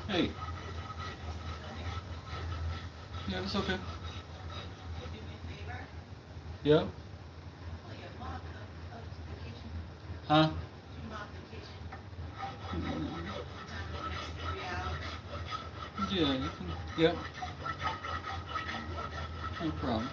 Hey. Yeah, it's okay. Yep. Huh? Yeah, you can. Yep. No problem.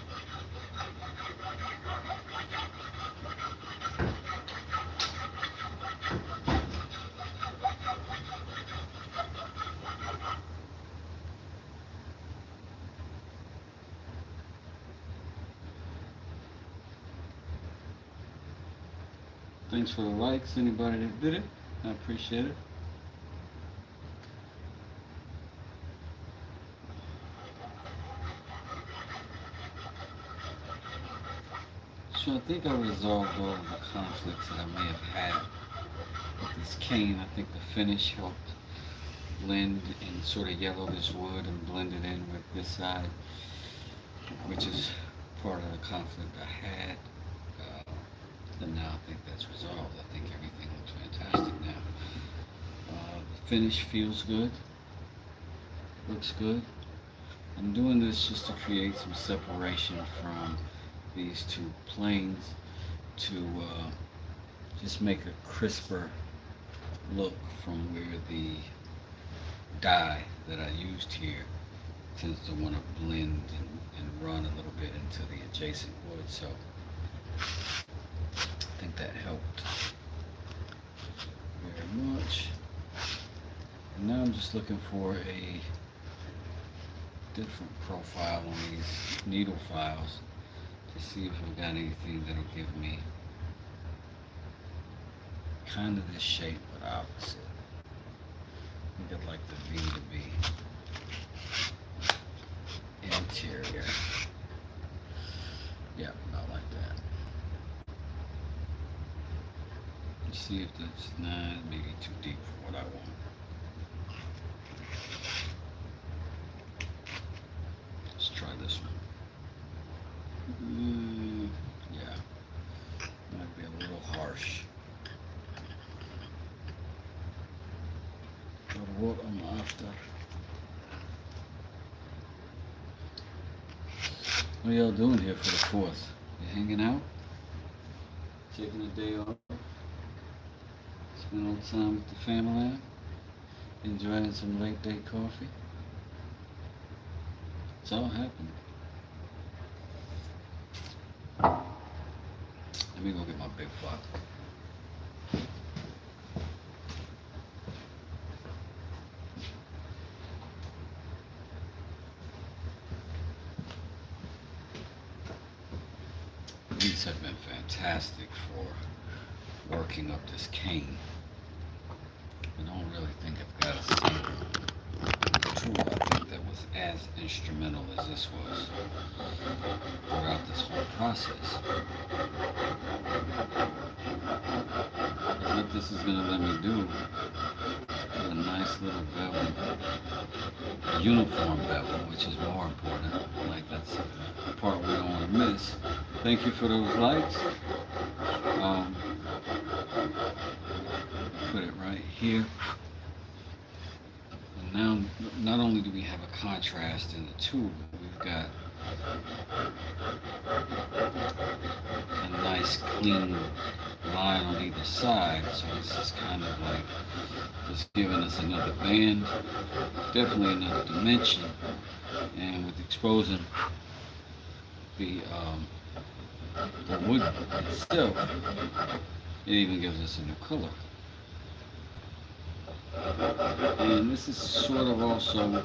Thanks for the likes, anybody that did it. I appreciate it. So I think I resolved all of the conflicts that I may have had with this cane. I think the finish helped blend and sort of yellow this wood and blend it in with this side, which is part of the conflict I had. Uh, and now I think that's resolved. I think everything looks fantastic now. The finish feels good, looks good. I'm doing this just to create some separation from these two planes to just make a crisper look from where the dye that I used here tends to want to blend and run a little bit into the adjacent wood. So I think that helped very much. And now I'm just looking for a different profile on these needle files to see if I've got anything that'll give me kind of this shape but opposite. I think I'd like the V to be interior. Yeah, not like that. Let's see if that's not maybe too deep for what I want. Let's try this one. Yeah, might be a little harsh. But what I'm after. What are y'all doing here for the 4th? You hanging out? Taking a day off? Spend a little time with the family? Enjoying some late day coffee? It's all happening. Let me go get my big file. These have been fantastic for working up this cane. I don't really think I've got a single tool I think that was as instrumental as this was throughout this whole process. What this is going to let me do is put a nice little bevel, a uniform bevel, which is more important. Like that's the part we don't want to miss. Thank you for those likes. Put it right here. And now, not only do we have a contrast in the tube, we've got a nice clean line on either side. So this is kind of like just giving us another band, definitely another dimension. And with exposing the wood itself, it even gives us a new color. And this is sort of also,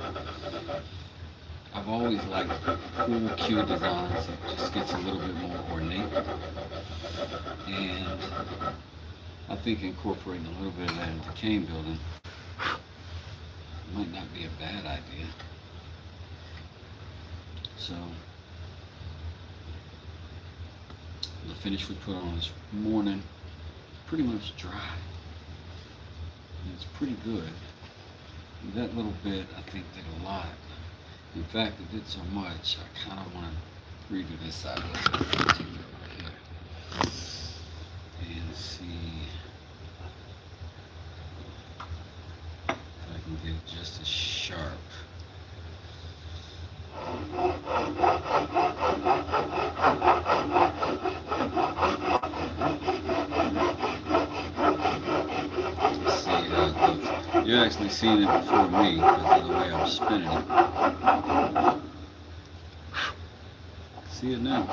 I've always liked cool, cute designs. It just gets a little bit more ornate. And I think incorporating a little bit of that into cane building might not be a bad idea. So the finish we put on this morning is pretty much dry. And it's pretty good. That little bit I think did a lot. In fact, it did so much I kind of want to redo this side a little bit. Take it over here and see if I can get it just as sharp. You're actually seeing it before me because of the way I'm spinning it. See it now.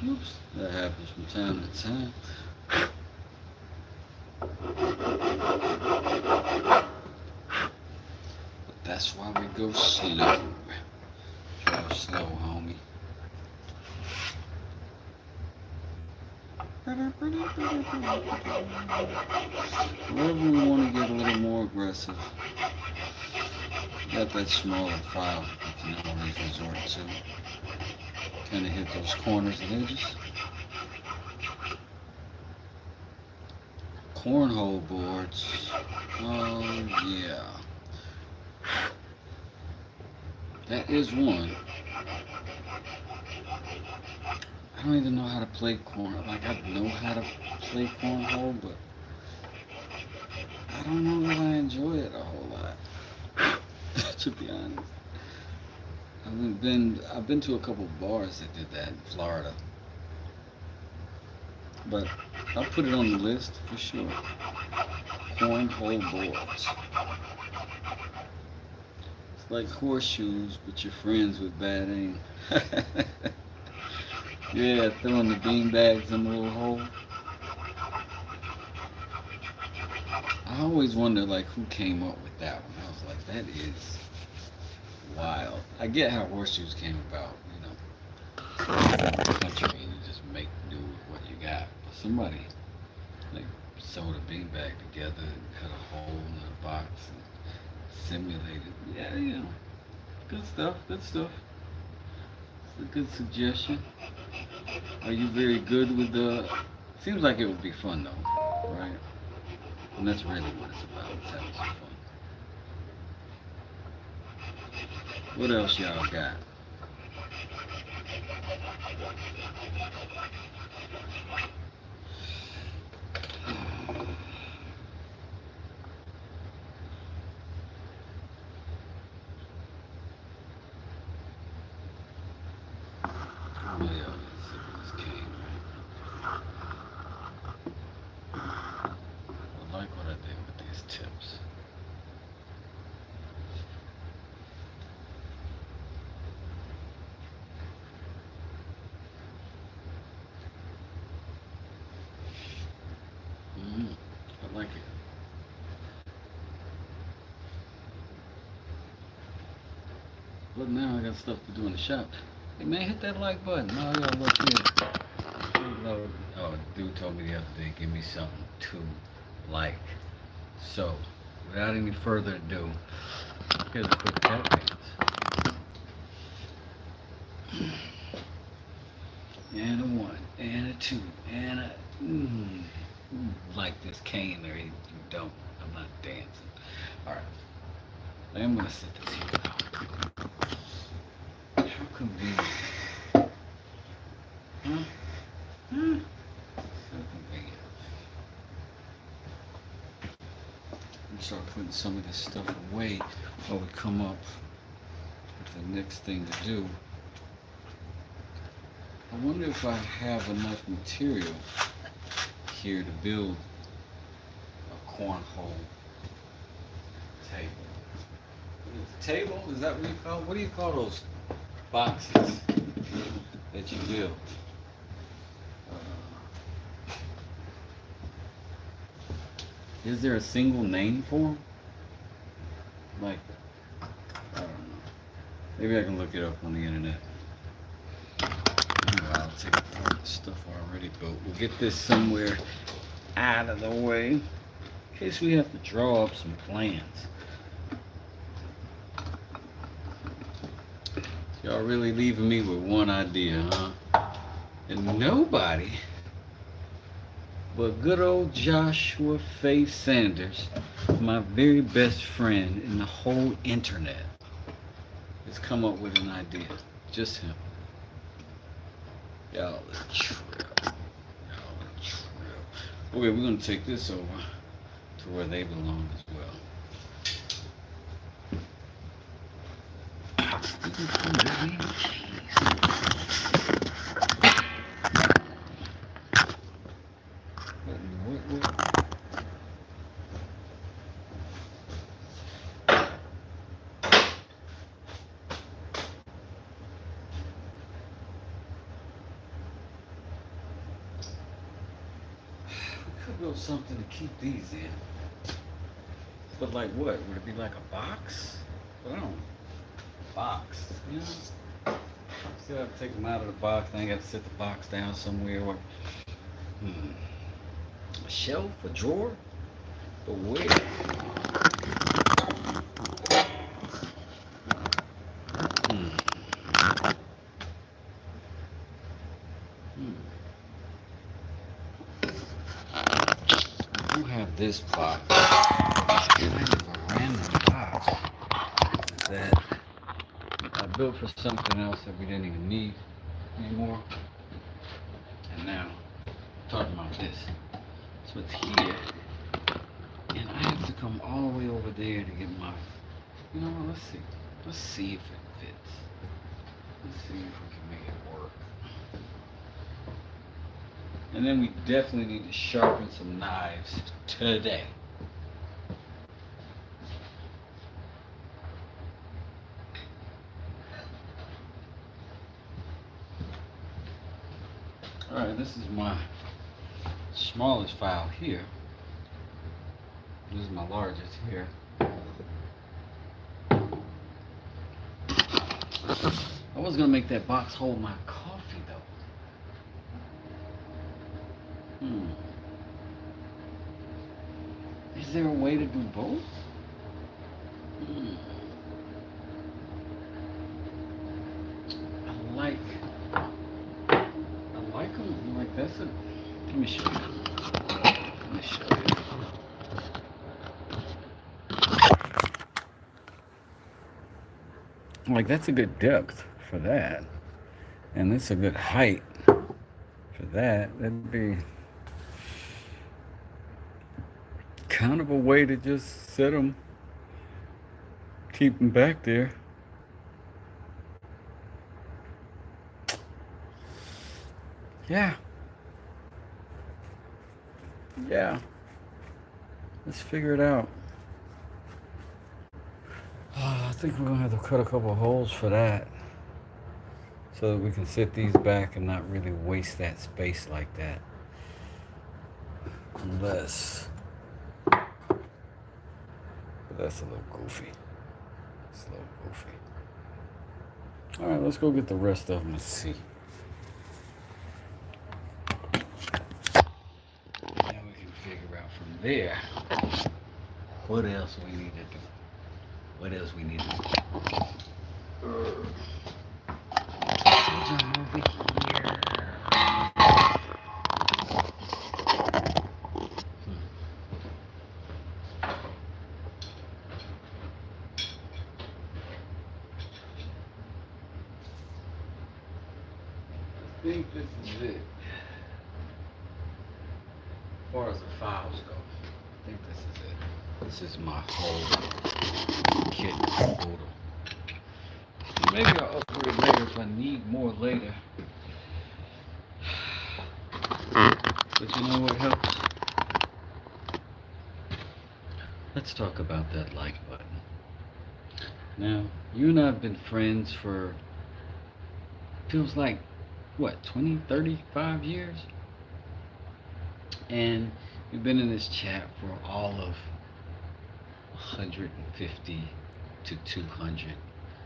Oops, that happens from time to time. But that's why we go slow. Drive slow, homie. Wherever we want to get a little more aggressive, got that smaller file that you can always resort to. Kind of hit those corners and edges. Cornhole boards. Oh yeah. That is one. I don't even know how to play corn. Like I know how to play cornhole, but I don't know that I enjoy it a whole lot. To be honest. I've been to a couple of bars that did that in Florida. But I'll put it on the list for sure. Cornhole boards. It's like horseshoes, but you're friends with bad aim. Yeah, throwing the bean bags in the little hole. I always wonder like who came up with that one. I was like, that is wild. I get how horseshoes came about, you know. Country, and you just make do with what you got. But somebody like sewed a beanbag together and cut a hole in the box and simulated. Yeah, you know, good stuff. Good stuff. It's a good suggestion. Are you very good with the? Seems like it would be fun though, right? And that's really what it's about. It's having some fun. What else y'all got? these tips. I like it. But now I got stuff to do in the shop. Hey man, hit that like button. Oh, y'all look here. Oh, dude told me the other day, give me something to like. So, without any further ado, here's a quick tap dance. And a one, and a two, and a like this cane or you don't. I'm not dancing. Alright. I'm gonna set this here now. How convenient. Huh? Huh? So convenient. I'm gonna start putting some of this stuff away while we come up with the next thing to do. I wonder if I have enough material here to build a cornhole table. Table? Is that what you call? What do you call those boxes that you build? Is there a single name for them? Like, I don't know. Maybe I can look it up on the internet. I'll take apart the stuff already built. We'll get this somewhere out of the way in case we have to draw up some plans. Y'all really leaving me with one idea, huh? And nobody but good old Joshua Faye Sanders, my very best friend in the whole internet, has come up with an idea. Just him. Y'all are trill. Okay, we're gonna take this over to where they belong as well. Could build something to keep these in. But like what? Would it be like a box? But I don't know. Box, you know? Still have to take them out of the box. Then I got to set the box down somewhere. Or, a shelf, a drawer? But where? I don't have this box. It's kind of a random box that I built for something else that we didn't even need anymore. And now, talking about this. So it's here. And I have to come all the way over there to get my, you know what, let's see. Let's see if it fits. Let's see if we can make it work. And then we definitely need to sharpen some knives today. Alright, this is my smallest file here. This is my largest here. I was gonna make that box hold my coffee though. Is there a way to do both? I like them. Like that's a. Let me show you. Let me show you. Like that's a good depth for that, and that's a good height for that. That'd be kind of a way to just set them, keep them back there. Yeah. Let's figure it out. I think we're gonna have to cut a couple holes for that, so that we can sit these back and not really waste that space like that. Unless, but that's a little goofy. It's a little goofy. All right, let's go get the rest of them and see. Now we can figure out from there what else we need to do. What else we need to do? Jump over here. I think this is it. As far as the files go, I think this is it. This is my whole kit total. Maybe I'll upgrade later if I need more later. But you know what helps? Let's talk about that like button. Now, you and I have been friends for, feels like, what, 20, 35 years? And we've been in this chat for all of 150 to 200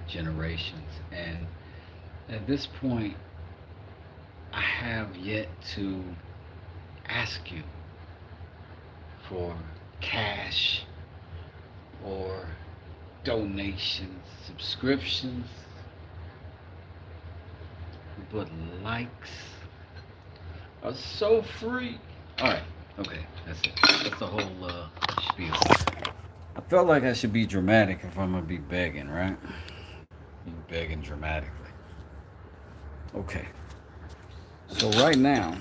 generations. And at this point, I have yet to ask you for cash or donations, subscriptions, but likes are so free. Alright, okay, that's it. That's the whole spiel. I felt like I should be dramatic if I'm gonna be begging, right? Be begging dramatically. Okay. So right now,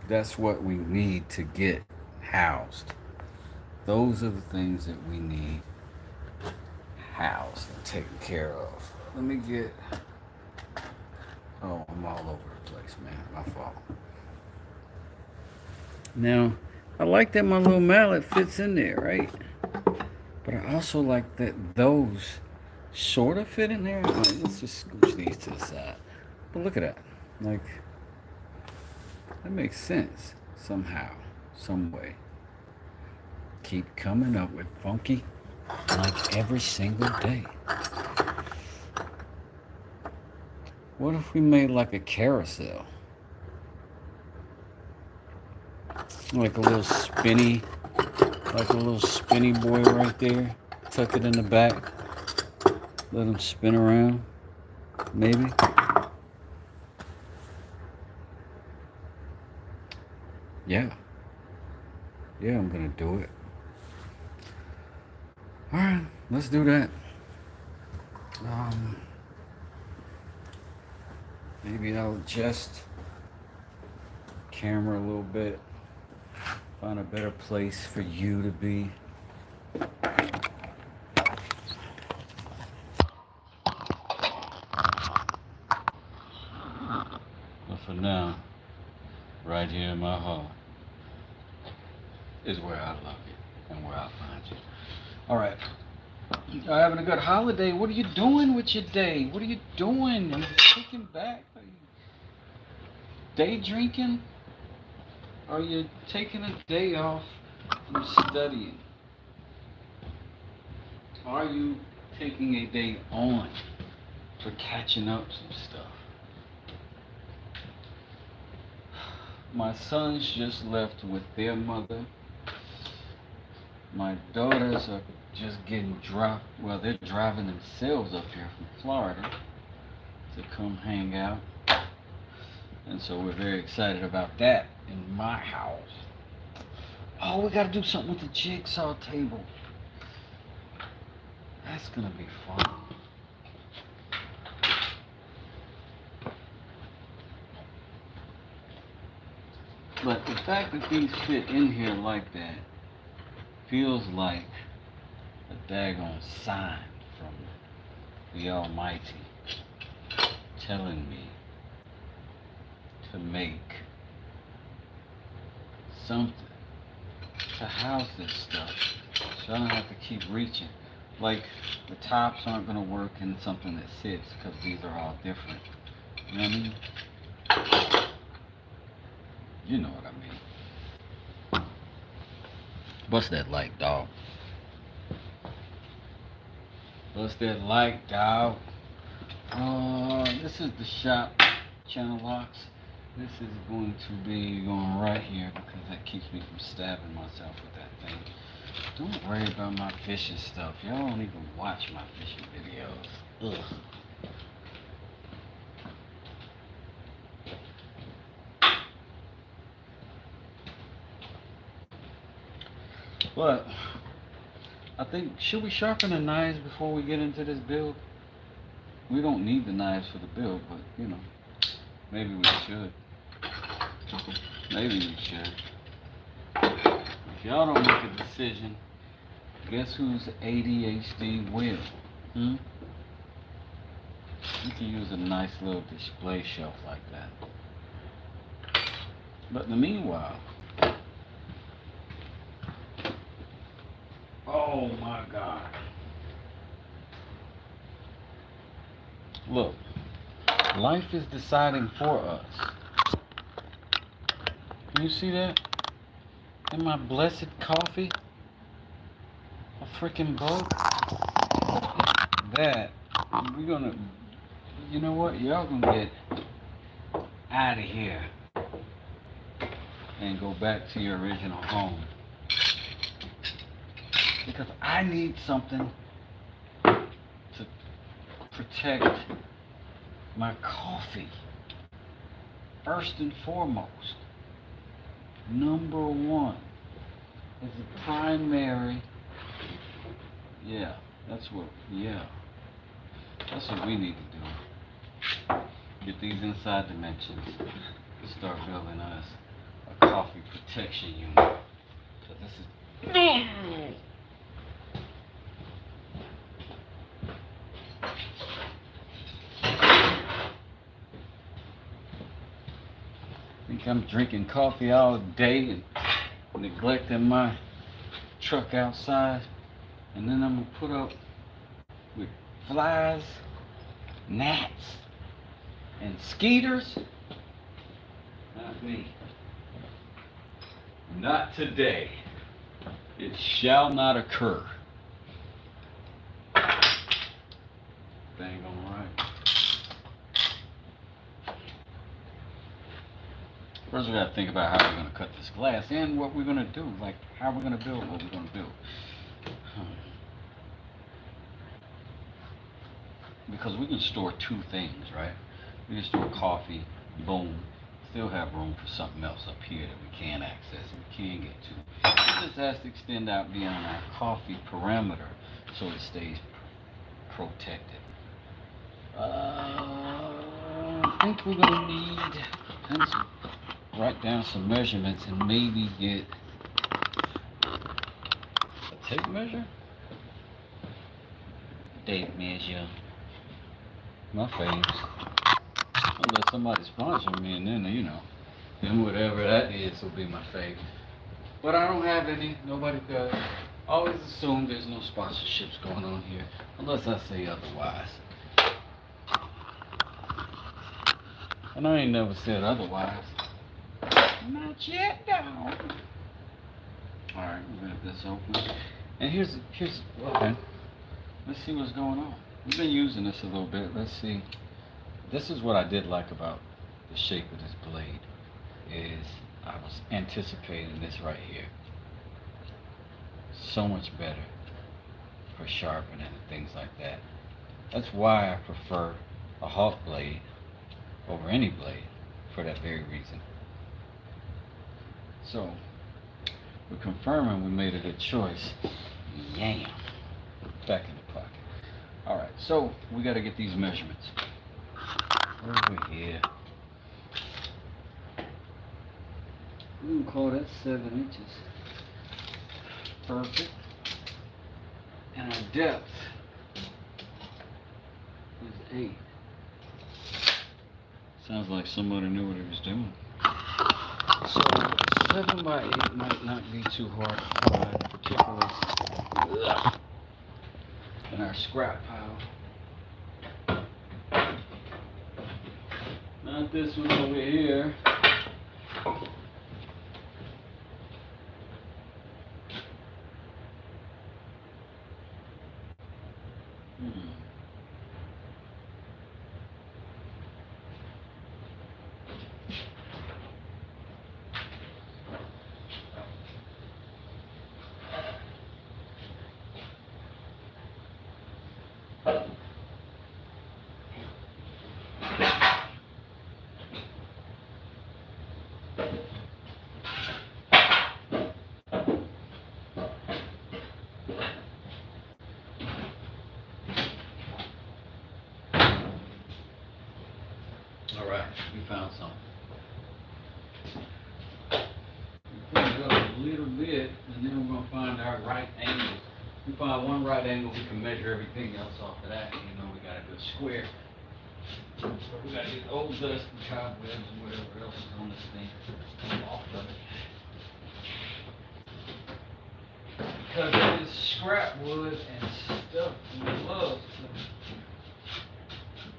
that's what we need to get housed. Those are the things that we need housed and taken care of. Let me get, oh, I'm all over the place, man. My fault. Now, I like that my little mallet fits in there, right? But I also like that those sort of fit in there. Right, let's just scooch these to the side. But look at that. Like, that makes sense somehow, some way. Keep coming up with funky like every single day. What if we made like a carousel? Like a little spinny boy right there. Tuck it in the back. Let him spin around. Maybe. Yeah. Yeah, I'm gonna do it. Alright, let's do that. Maybe I'll adjust the camera a little bit. Find a better place for you to be. But for now, right here in my heart is where I love you and where I find you. Alright. Y'all having a good holiday. What are you doing with your day? What are you doing? Are you kicking back? Are you day drinking? Are you taking a day off from studying? Are you taking a day on for catching up some stuff? My sons just left with their mother. My daughters are just getting dropped. Well, they're driving themselves up here from Florida to come hang out. And so we're very excited about that in my house. Oh, we gotta do something with the jigsaw table. That's gonna be fun. But the fact that these fit in here like that feels like a daggone sign from the Almighty telling me to make something to house this stuff, so I don't have to keep reaching. Like, the tops aren't gonna work in something that sits, because these are all different. You know what I mean? You know what I mean. What's that like, dog? What's that like, dog? This is the shop channel locks. This is going to be going right here because that keeps me from stabbing myself with that thing. Don't worry about my fishing stuff. Y'all don't even watch my fishing videos. Ugh. But I think, should we sharpen the knives before we get into this build? We don't need the knives for the build, but you know, maybe we should. Maybe we should. If y'all don't make a decision, guess whose ADHD will? You can use a nice little display shelf like that. But in the meanwhile, oh my God. Look, life is deciding for us. Can you see that? In my blessed coffee? A freaking bug? That, we're gonna, you know what? Y'all gonna get out of here and go back to your original home. Because I need something to protect my coffee. First and foremost. Number one is the primary. Yeah, that's what we need to do. Get these inside dimensions. Start building us a coffee protection unit. So this is think I'm drinking coffee all day and neglecting my truck outside, and then I'm gonna put up with flies, gnats, and skeeters? Not me. Not today. It shall not occur. Dang on right. First we gotta think about how we're gonna cut this glass and what we're gonna do. Like, how we're gonna build what we're gonna build. Because we can store two things, right? We can store coffee, boom. Still have room for something else up here that we can access and we can get to. It just has to extend out beyond our coffee parameter so it stays protected. I think we're gonna need pencil. Write down some measurements and maybe get a tape measure? Tape measure. My faves. Unless somebody sponsor me, and then, you know, then whatever that is will be my fave. But I don't have any. Nobody does. Always assume there's no sponsorships going on here, unless I say otherwise. And I ain't never said otherwise. Not yet, though. Alright, we're gonna get this open. And here's, okay. Let's see what's going on. We've been using this a little bit. Let's see. This is what I did like about the shape of this blade, is I was anticipating this right here. So much better for sharpening and things like that. That's why I prefer a half blade over any blade, for that very reason. So, we're confirming we made a good choice. Yam. Back in the pocket. Alright, so we got to get these measurements. Over here. We can call that 7 inches. Perfect. And our depth is 8. Sounds like somebody knew what he was doing. So 7 by 8 might not be too hard to find, particularly in our scrap pile. Not this one over here. Alright, we found something. We put it up a little bit, and then we're going to find our right angle. We find one right angle, we can measure everything else off of that. You know, we got a good square. So we got to get the old dust and cobwebs and whatever else is on this thing off of it. Because it is scrap wood and stuff, and we love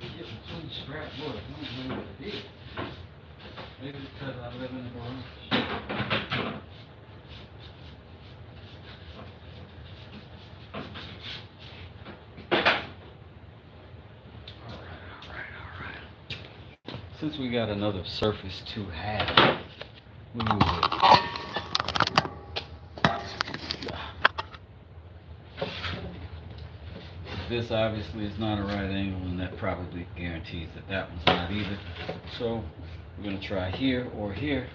to get between scrap wood. I don't know what it is. Maybe it's because I live in the garage. Alright. Since we got another surface to have, we move it. This obviously is not a right angle, and that probably guarantees that that one's not either. So we're going to try here or here.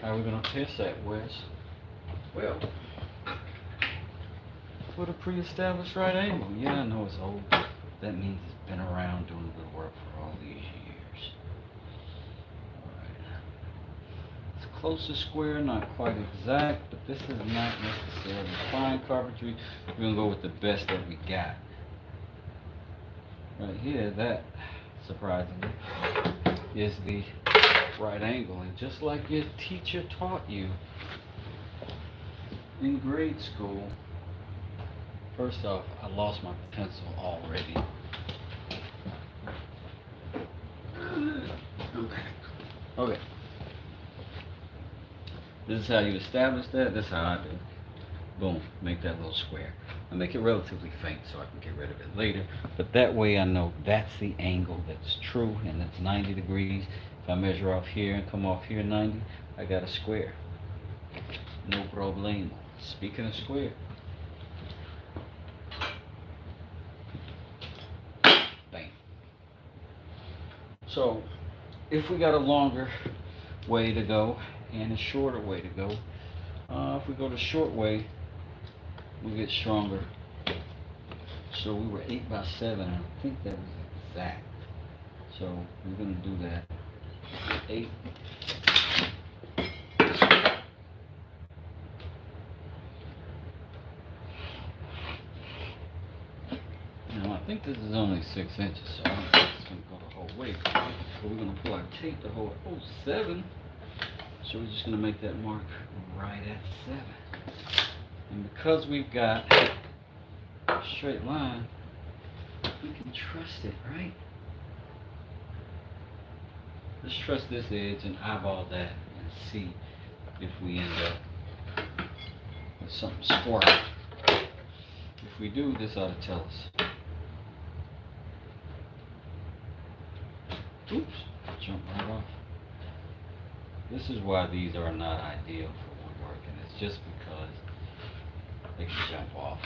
How are we going to test that, Wes? Well, with a pre-established right angle. Yeah, I know it's old. That means it's been around doing good work for all these years. Alright. It's close to square, not quite exact, but this is not necessarily fine carpentry. We're going to go with the best that we got. Right here, that, surprisingly, is the right angle. And just like your teacher taught you in grade school, first off, I lost my pencil already. Okay. This is how you establish that. This is how I do it. Boom, make that little square. I make it relatively faint so I can get rid of it later. But that way I know that's the angle that's true, and it's 90 degrees. If I measure off here and come off here 90, I got a square. No problemo. Speaking of square. Bam. So, if we got a longer way to go and a shorter way to go, if we go the short way, we get stronger. So we were 8 by 7, and I think that was exact. So we're going to do that. 8. Now I think this is only 6 inches, so I don't think it's going to go the whole way. So we're going to pull our tape to hold 7. So we're just going to make that mark right at 7. And because we've got a straight line, we can trust it, right? Let's trust this edge and eyeball that and see if we end up with something squirrely. If we do, this ought to tell us. Oops, jump right off. This is why these are not ideal for woodworking. It's just because they can jump off.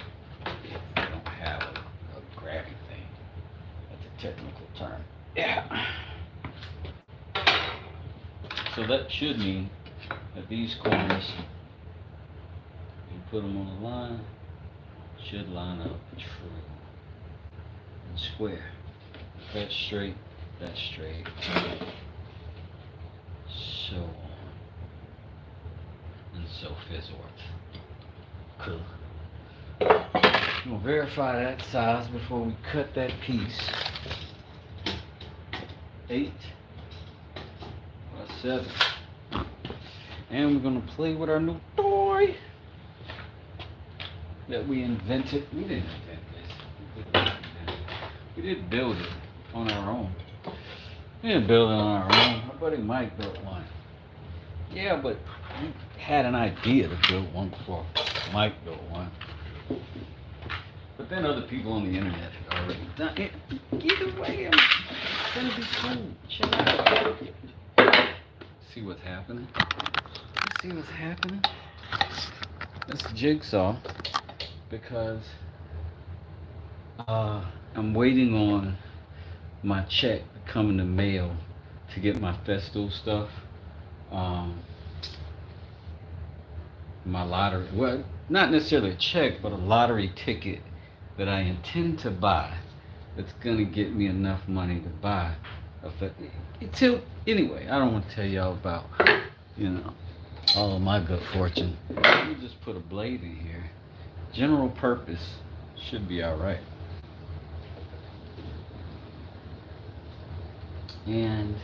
They don't have a grabbing thing. That's a technical term. Yeah. So that should mean that these corners, you put them on the line, should line up true and square. That's straight, that's straight. So on and so forth. Cool. We'll verify that size before we cut that piece. 8 by 7. And we're gonna play with our new toy that we invented. We didn't invent this. We did build it on our own. We didn't build it on our own. My buddy Mike built one. Yeah, but we had an idea to build one before Mike built one. But then other people on the internet had already done it. Either way, it's gonna be cool. Chill out. See what's happening? See what's happening? It's jigsaw because I'm waiting on my check to come in the mail to get my Festo stuff. My lottery, well, not necessarily a check, but a lottery ticket that I intend to buy that's gonna get me enough money to buy anyway, I don't want to tell y'all about, all of my good fortune. Let me just put a blade in here. General purpose should be alright. And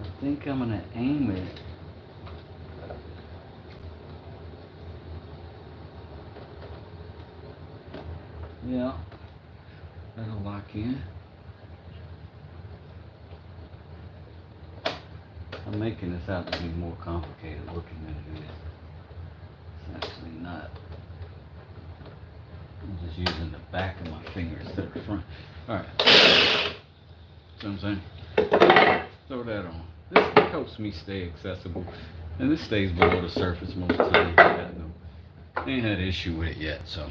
I think I'm gonna aim it that'll lock in. I'm making this out to be more complicated looking than it is. It's actually not. I'm just using the back of my finger instead of the front. Alright. See what I'm saying? Throw that on. This helps me stay accessible. And this stays below the surface most of the time. I ain't had an issue with it yet, so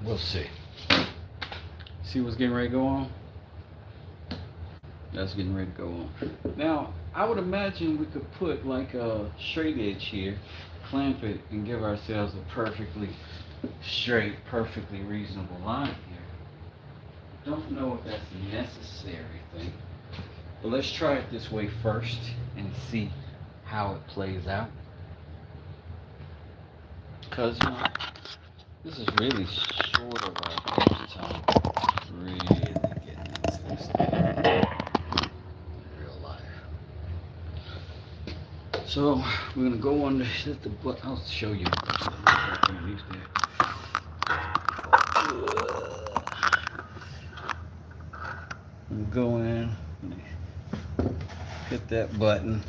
we'll see. See what's getting ready to go on? That's getting ready to go on. Now, I would imagine we could put like a straight edge here, clamp it, and give ourselves a perfectly straight, perfectly reasonable line here. Don't know if that's a necessary thing, but let's try it this way first and see how it plays out. Because, this is really sort of our first time really getting into this thing in real life. So we're gonna go under the butt. I'll show you. Go in, hit that button.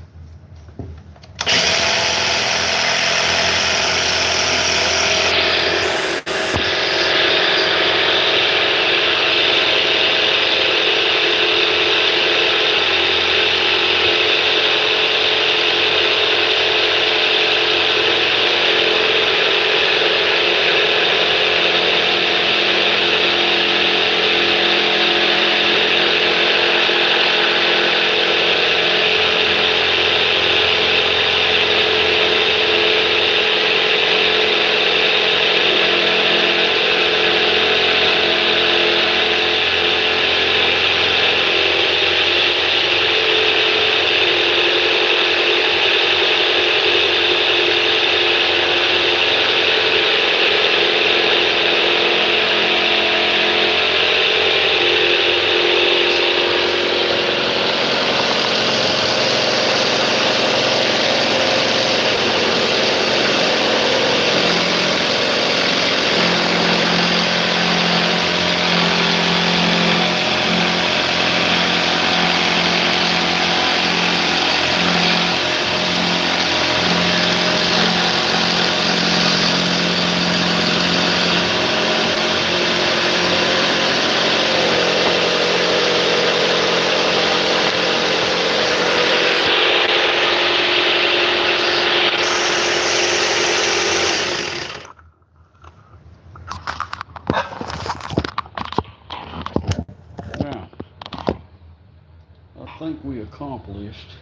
I think we accomplished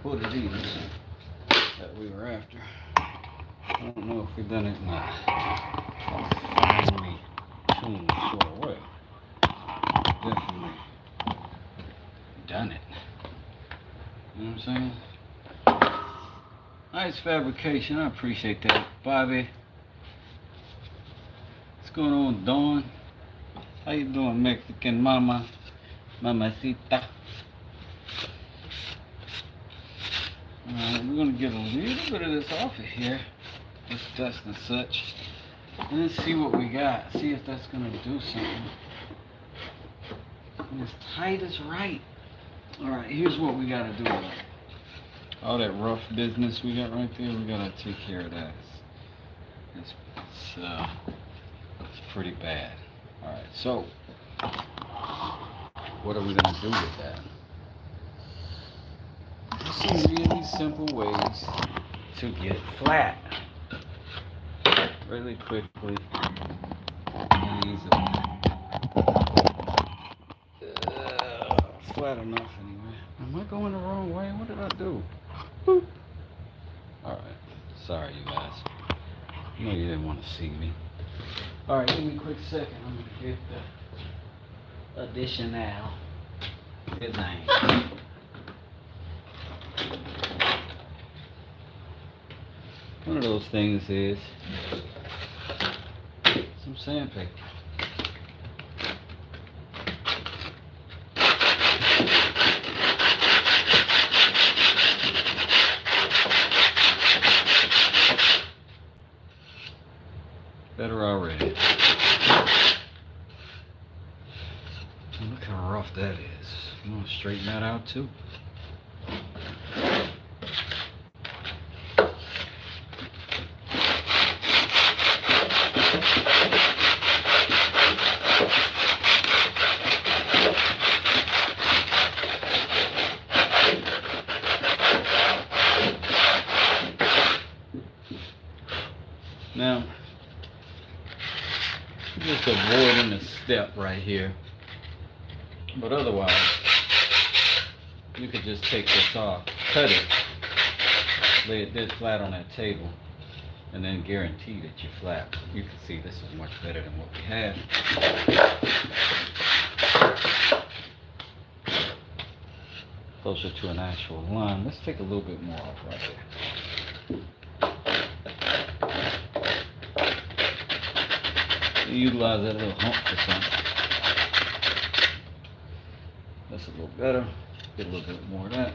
what it is that we were after. I don't know if we've done it in a finely tuned sort of way. Definitely done it. You know what I'm saying? Nice fabrication. I appreciate that. Bobby. What's going on, Dawn? How you doing, Mexican mama? Mamacita. we're going to get a little bit of this off of here, this dust and such, and then see what we got. See if that's going to do something. And as tight as right. Alright, here's what we got to do. All that rough business we got right there, we got to take care of that. It's pretty bad. Alright, so what are we going to do with that? Some really simple ways to get flat really quickly and easily. Flat enough anyway. Am I going the wrong way? What did I do? Boop. Alright, sorry you guys. I know you didn't want to see me. Alright, give me a quick second. I'm going to get the additional design. One of those things is some sandpaper. Better already. And look how rough that is. I'm going to straighten that out too. Now, just avoiding a step right here, but otherwise you could just take this off, cut it, lay it dead flat on that table, and then guarantee that you're flat. You can see this is much better than what we had. Closer to an actual line. Let's take a little bit more off right there. Utilize that little hump for something. That's a little better. Get a little bit more of that.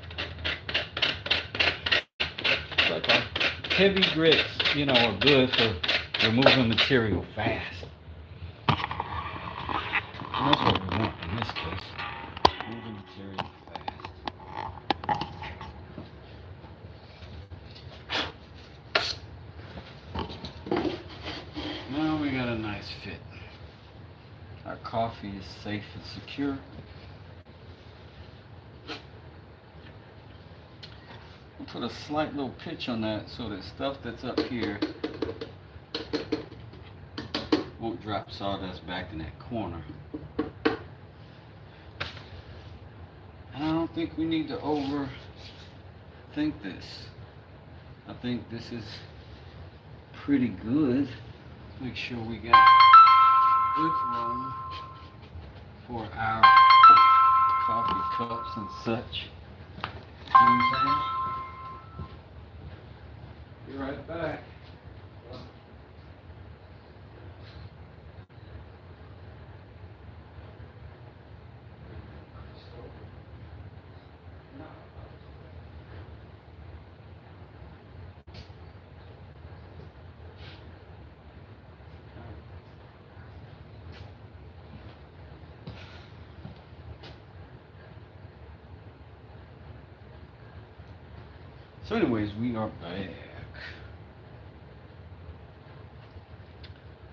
It's like our heavy grits, you know, are good for removing material fast. And that's what we want in this case. Moving material fast. Now we got a nice fit. Our coffee is safe and secure. We'll put a slight little pitch on that so that stuff that's up here won't drop sawdust back in that corner. And I don't think we need to overthink this. I think this is pretty good. Make sure we got good room for our coffee cups and such. You know what I'm saying? Be right back. So anyways, we are back.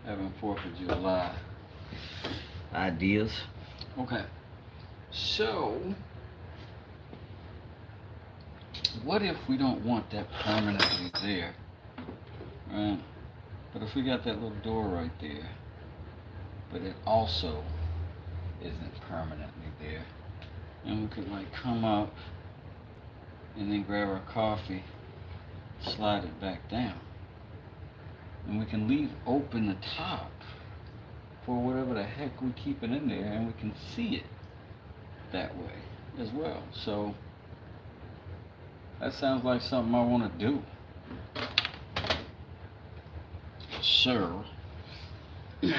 Having 4th of July ideas. Okay. So, what if we don't want that permanently there? Right? But if we got that little door right there, but it also isn't permanently there, and we could like come up and then grab our coffee, slide it back down. And we can leave open the top for whatever the heck we keep it in there, and we can see it that way as well. So that sounds like something I want to do. So I'm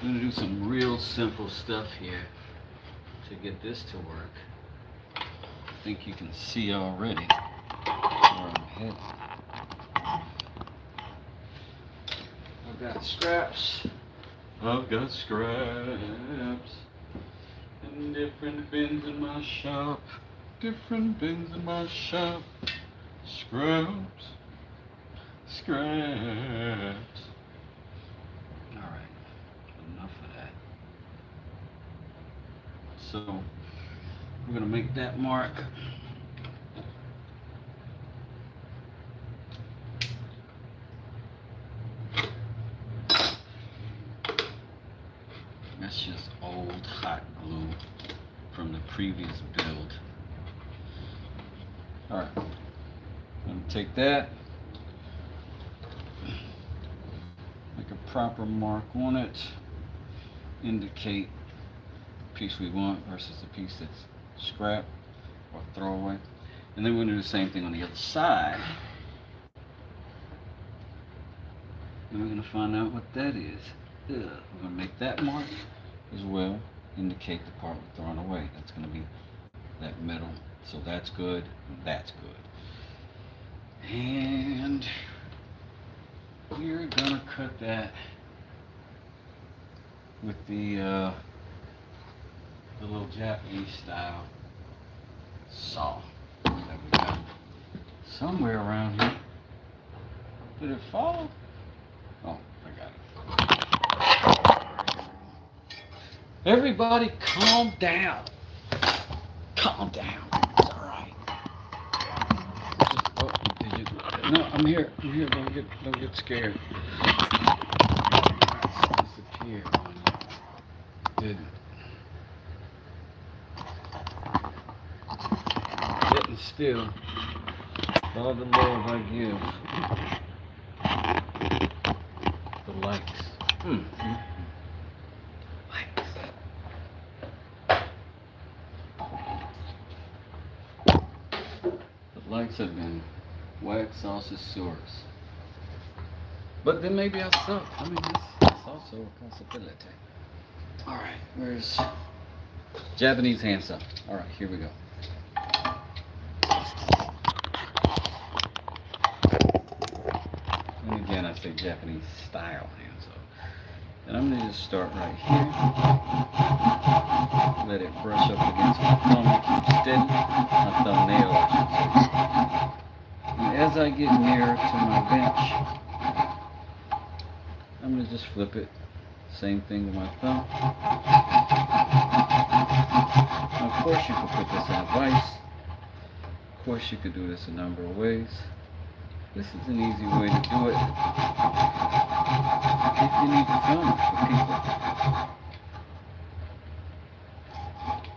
gonna do some real simple stuff here to get this to work. think you can see already where I'm headed. I've got scraps. I've got scraps in different bins in my shop. Different bins in my shop. Scraps. Scraps. Alright, enough of that. So, we're going to make that mark. That's just old hot glue from the previous build. Alright, I'm going to take that, make a proper mark on it, indicate the piece we want versus the piece that's scrap or throwaway. And then we're going to do the same thing on the other side. And we're going to find out what that is. We're going to make that mark as well, indicate the part we're throwing away. That's going to be that metal. So that's good, that's good. And we're going to cut that with the little Japanese style saw that we got somewhere around here. Did it fall? Oh, I got it. Everybody calm down. Calm down. It's alright. Oh, did you? No, I'm here. I'm here. Don't get scared. It's disappeared. Didn't. Getting still. All the love I give. The likes. Likes. The likes have been wax saucesaurus. But then maybe I suck. I mean, it's also a possibility. Alright, where's Japanese handsaw? Alright, here we go. And again, I say Japanese style handsaw. And I'm going to just start right here. Let it brush up against my thumb to keep steady. My thumbnail, I should say. And as I get nearer to my bench, I'm going to just flip it. Same thing with my thumb. Now, of course, you could put this on a vise. Of course, you could do this a number of ways. This is an easy way to do it if you need to film it for people.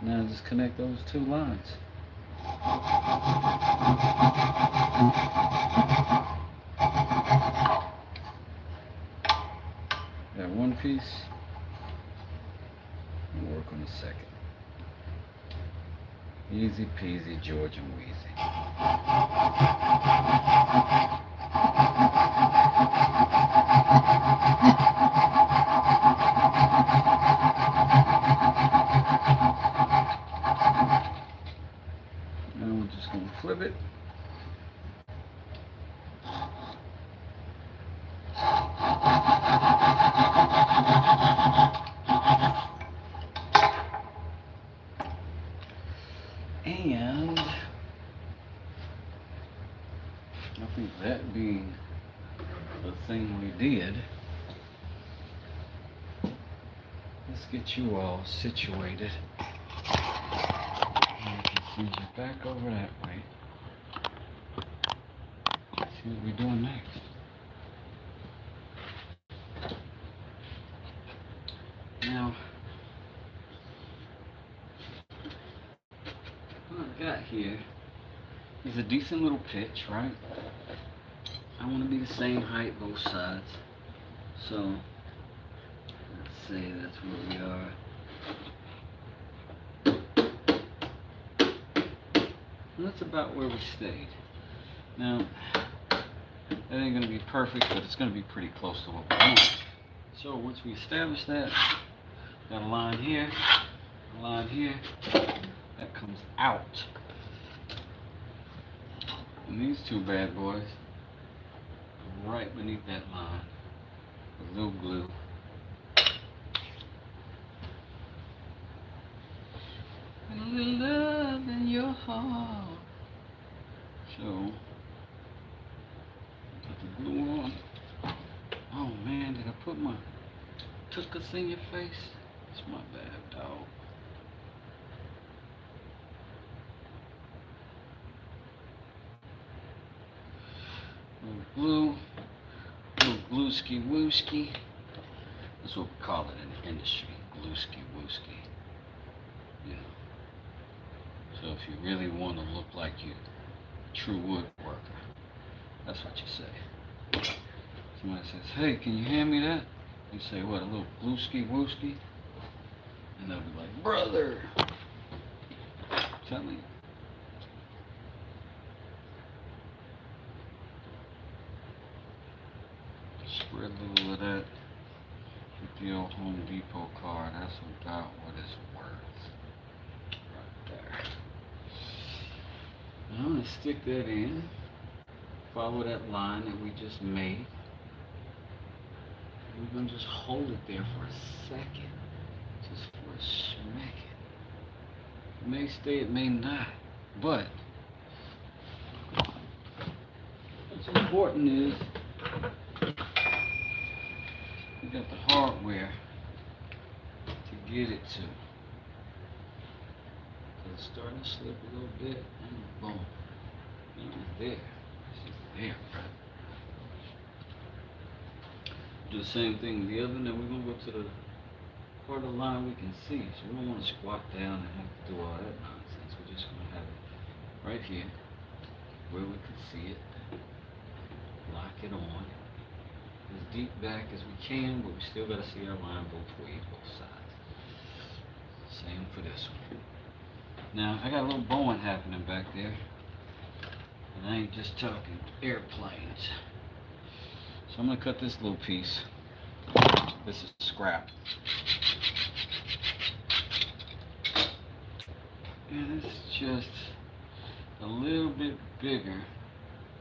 Now just connect those two lines. Got one piece. We'll work on the second. Easy peasy, George and Wheezy. Now we're just going to flip it. And I think that being the thing we did, let's get you all situated. And you can send you back over that way. See what we're doing next. Now, what I've got here is a decent little pitch, right? I want to be the same height both sides. So, let's say that's where we are. And that's about where we stayed. Now, that ain't going to be perfect, but it's going to be pretty close to what we want. So once we establish that, got a line here, a line here, that comes out. And these two bad boys are right beneath that line with a little glue. And a little love in your heart. So, put the glue on. Oh man, did I put my tuchus in your face? It's my bad, dog. Little glueski wooski. That's what we call it in the industry, glueski wooski. You know. So if you really want to look like you a true woodworker, that's what you say. Somebody says, "Hey, can you hand me that?" You say, "What, a little glueski wooski?" And they'll be like, "Brother, tell me." Spread a little of that with the old Home Depot card. That's about what it's worth. Right there. Now I'm going to stick that in. Follow that line that we just made. We're going to just hold it there for a second. Just for a smack. It may stay, it may not. But what's important is we got the hardware to get it to. So it's starting to slip a little bit, and boom. It's there. It's just there, bro. Do the same thing with the other, and then we're going to go to the part of the line we can see. So we don't want to squat down and have to do all that nonsense. We're just going to have it right here where we can see it. Lock it on. As deep back as we can, but we still got to see our line both ways, both sides. Same for this one. Now, I got a little bowing happening back there. And I ain't just talking airplanes. So I'm going to cut this little piece. This is scrap. And it's just a little bit bigger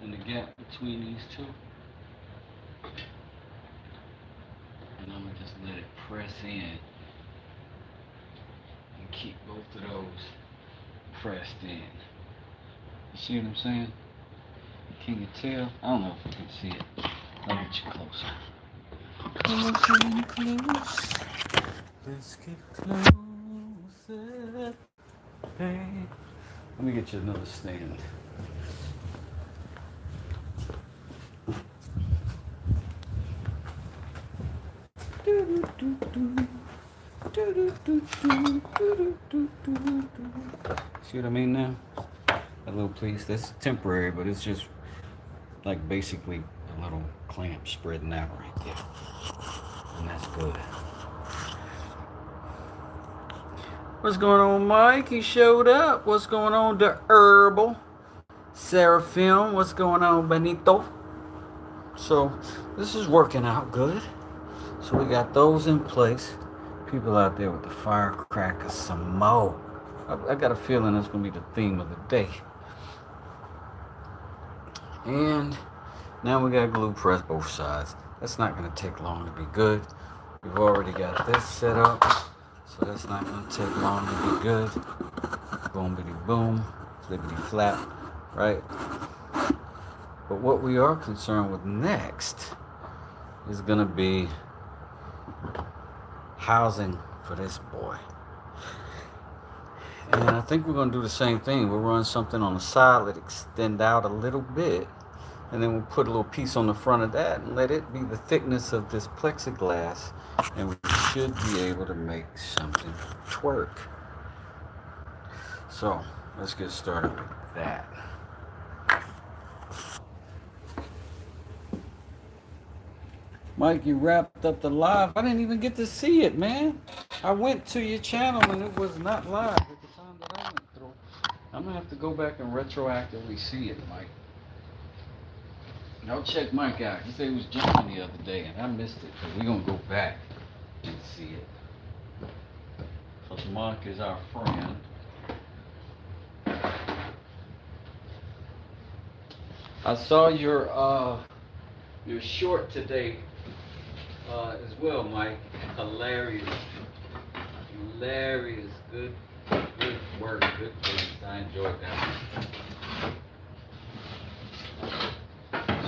than the gap between these two. And I'm going to just let it press in and keep both of those pressed in. You see what I'm saying? Can you tell? I don't know if you can see it. I'll get you closer. Closer and close. Let's get closer. Hey. Let me get you another stand. See what I mean now? That little piece, that's temporary, but it's just like basically a little clamp spreading out right there. And that's good. What's going on, Mike? He showed up. What's going on, the Herbal? Seraphim, what's going on, Benito? So this is working out good. So we got those in place. People out there with the firecrackers, some more. I got a feeling that's going to be the theme of the day. And now we got glue press both sides. That's not going to take long to be good. We've already got this set up, so that's not going to take long to be good. Boom, bitty boom, flippity flap, right? But what we are concerned with next is going to be housing for this boy. And I think we're going to do the same thing. We'll run something on the side, let it extend out a little bit, and then we'll put a little piece on the front of that and let it be the thickness of this plexiglass, and we should be able to make something twerk. So let's get started with that. Mike, you wrapped up the live. I didn't even get to see it, man. I went to your channel and it was not live at the time that I went through. I'm going to have to go back and retroactively see it, Mike. I'll check Mike out. He said he was jumping the other day and I missed it. So we're going to go back and see it. Because Mike is our friend. I saw your short today as well, Mike. Hilarious. Hilarious. Good work. Good things. I enjoyed that one.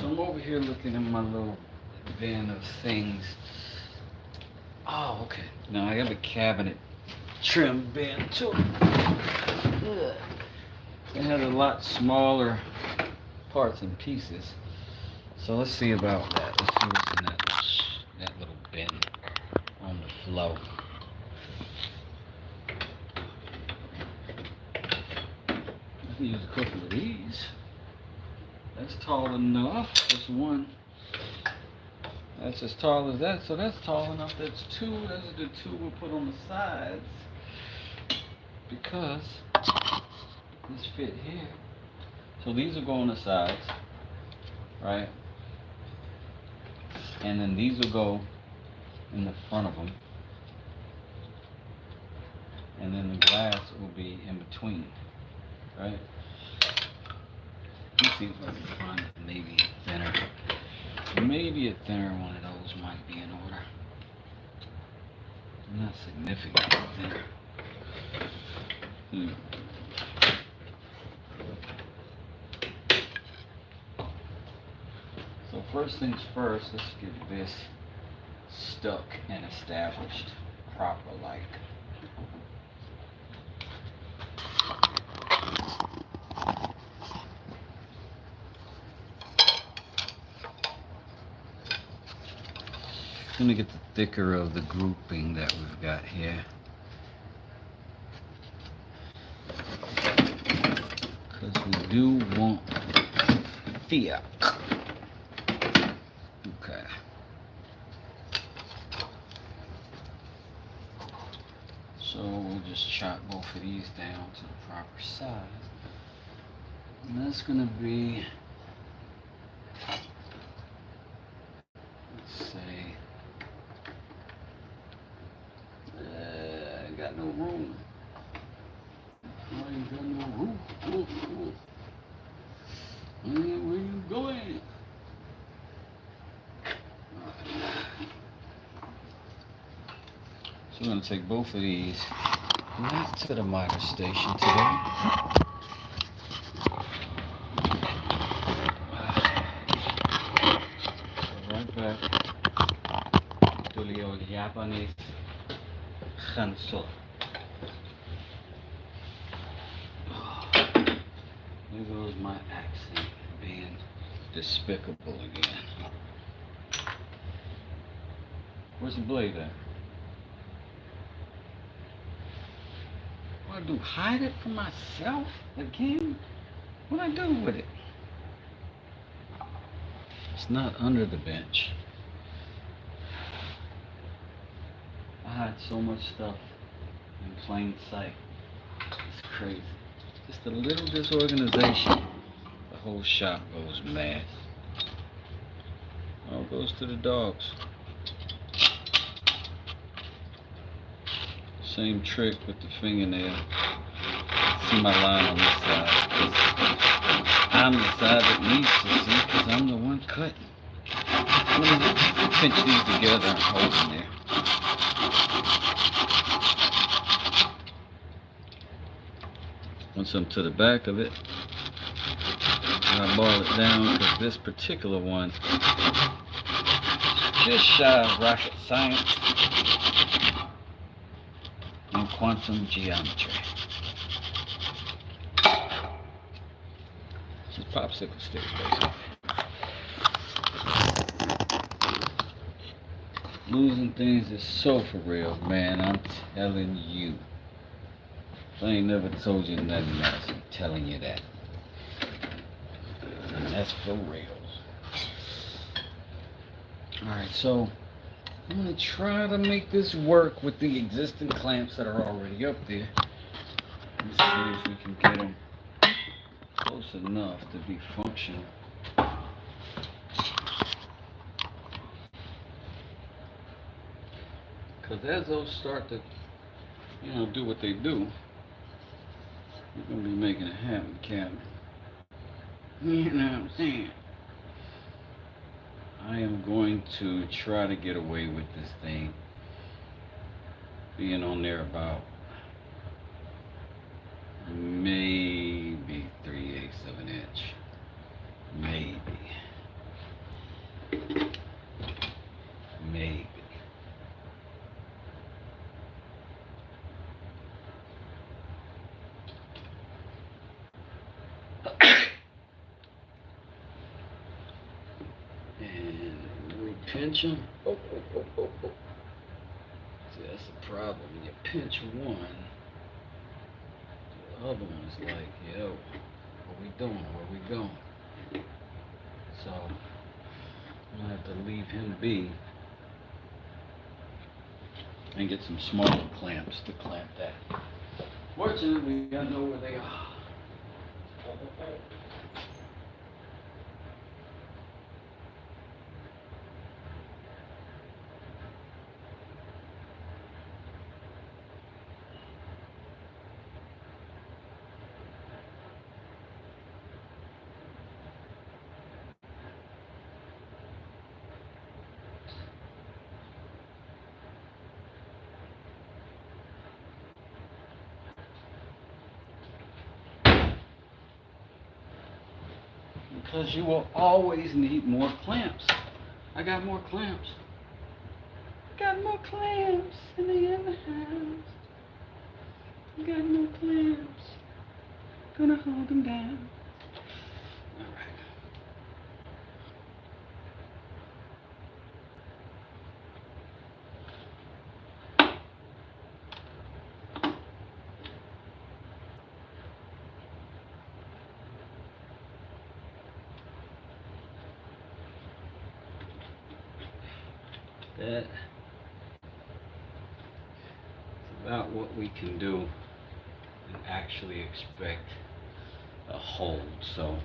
So I'm over here looking at my little bin of things. Oh, okay. Now I have a cabinet trim bin too. Ugh. It had a lot smaller parts and pieces. So let's see about that. Let's see what's in that little bin on the floor. I can use a couple of these. That's tall enough. That's one. That's as tall as that. So that's tall enough. That's two. Those are the two we'll put on the sides. Because this fit here. So these will go on the sides. Right? And then these will go in the front of them. And then the glass will be in between. Right? Let's see if I can find maybe a thinner. Maybe a thinner one of those might be in order. Not significantly thinner. So first things first, let's get this stuck and established proper like. Let me get the thicker of the grouping that we've got here. Because we do want fiat. Okay. So we'll just chop both of these down to the proper size. And that's going to be, let's say, I got no room. I ain't got no room. Where you going? So we're going to take both of these, not to the miter station today. Right back to the old Japanese Hansel. There goes my accent being despicable again. Where's the blade at? What do I do? Hide it from myself again? What do I do with it? It's not under the bench. I hide so much stuff in plain sight. It's crazy. Just a little disorganization. The whole shop goes mad. All goes to the dogs. Same trick with the fingernail. See my line on this side. I'm the side that needs to see because I'm the one cutting. Let me pinch these together and hold them there. Once I'm to the back of it, I ball it down because this particular one is just shy of rocket science and quantum geometry. It's popsicle sticks, basically. Losing things is so for real, man. I'm telling you. If I ain't never told you nothing else, I'm telling you that. And that's for real. Alright, so I'm going to try to make this work with the existing clamps that are already up there. Let's see if we can get them close enough to be functional. Because as those start to, do what they do, we're going to be making a habit cabinet. You know what I'm saying? I am going to try to get away with this thing being on there about maybe 3/8 of an inch. Maybe. Maybe. And we pinch them. Oh, oh, oh, oh, oh. See, that's the problem. When you pinch one, the other one's like, yo, what we doing? Where we going? So I'm gonna have to leave him be and get some smaller clamps to clamp that. Fortunately, I know where they are. Because you will always need more clamps. I got more clamps. Got more clamps in the other house. Got more clamps. Gonna hold them down. Alright. That is about what we can do and actually expect a hold. So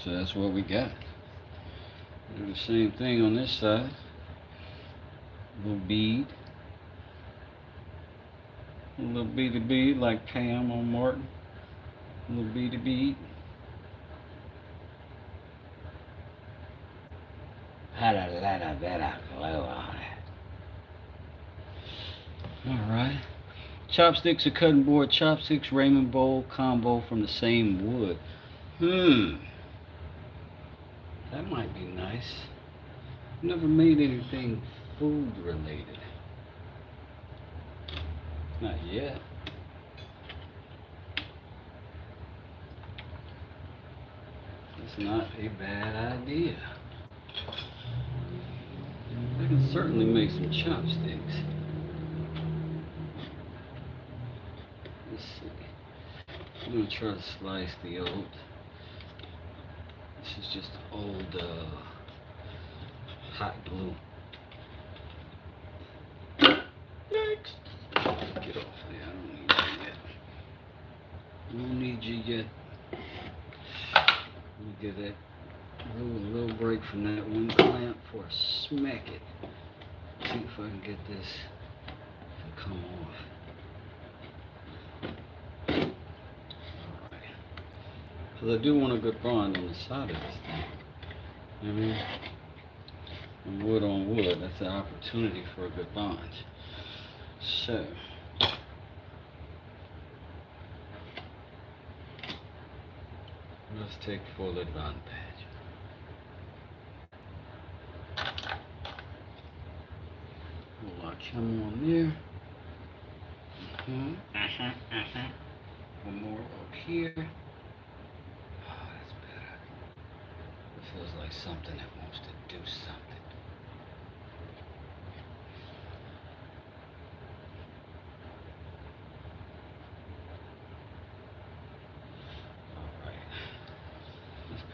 that's what we got. Do the same thing on this side. Little bead. A little beady bead like Cam on Martin. A little beady bead. Had a little bit of glue on it. Alright. Chopsticks or cutting board. Chopsticks Raymond bowl combo from the same wood. That might be nice. Never made anything food related. Not yet. It's not a bad idea. I can certainly make some chopsticks. Let's see. I'm going to try to slice the old. This is just old hot glue. Next. Get off there. I don't need you yet. Let me get that a little break from that one clamp before I smack it. See if I can get this to come off. Alright. Because I do want a good bond on the side of this thing. You know what I mean? And wood on wood, that's an opportunity for a good bond. So. Let's take full advantage. We'll lock him on there. One more up here. Oh, that's better. It feels like something that wants to do something.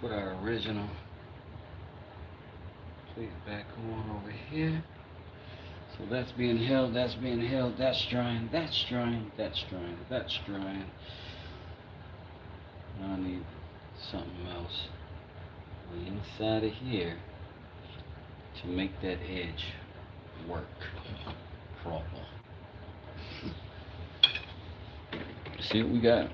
Put our original plate back on over here. So that's being held, that's being held, that's drying, that's drying, that's drying, that's drying. Now I need something else on the inside of here to make that edge work proper. See what we got.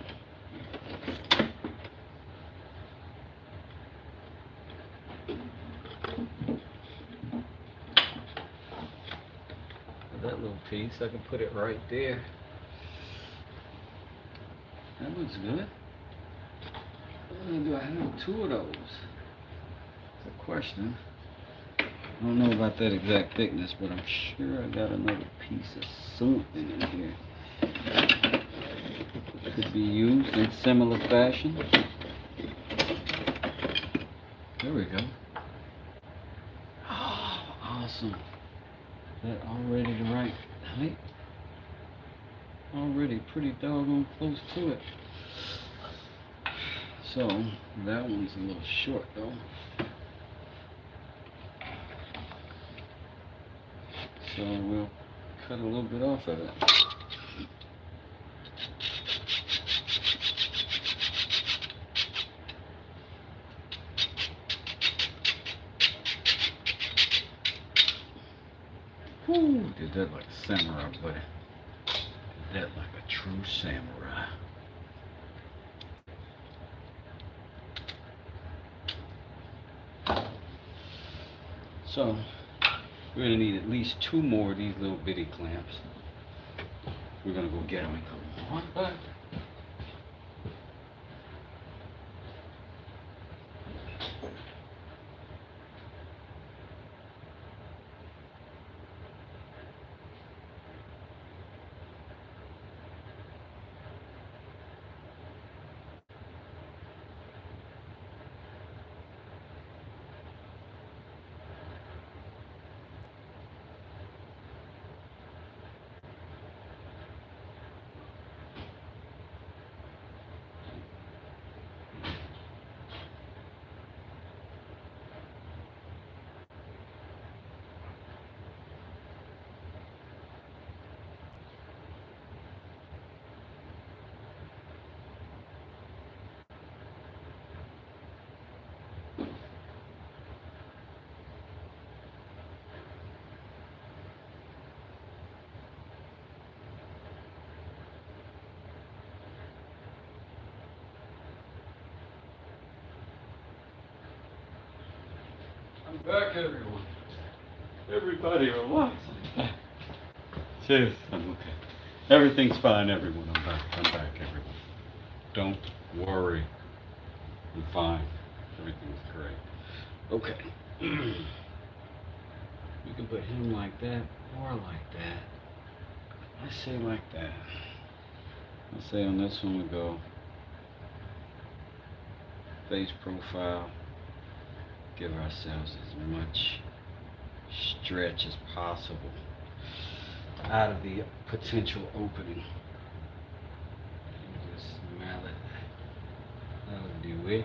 That little piece, I can put it right there. That looks good. Do I have 2 of those? That's a question. I don't know about that exact thickness, but I'm sure I got another piece of something in here. Could be used in similar fashion. There we go. Oh, awesome. That already the right height. Already pretty doggone close to it. So that one's a little short though. So we'll cut a little bit off of it. Whew, did that like a samurai, buddy. Did that like a true samurai. So we're gonna need at least 2 more of these little bitty clamps. We're gonna go get them and come on back. I'm back, everyone. Everybody relax. Cheers. I'm okay. Everything's fine, everyone. I'm back, everyone. Don't worry. I'm fine. Everything's great. Okay. You can put him like that or like that. I say like that. I say on this one we go face profile. Give ourselves as much stretch as possible out of the potential opening. Just mallet. That'll do it.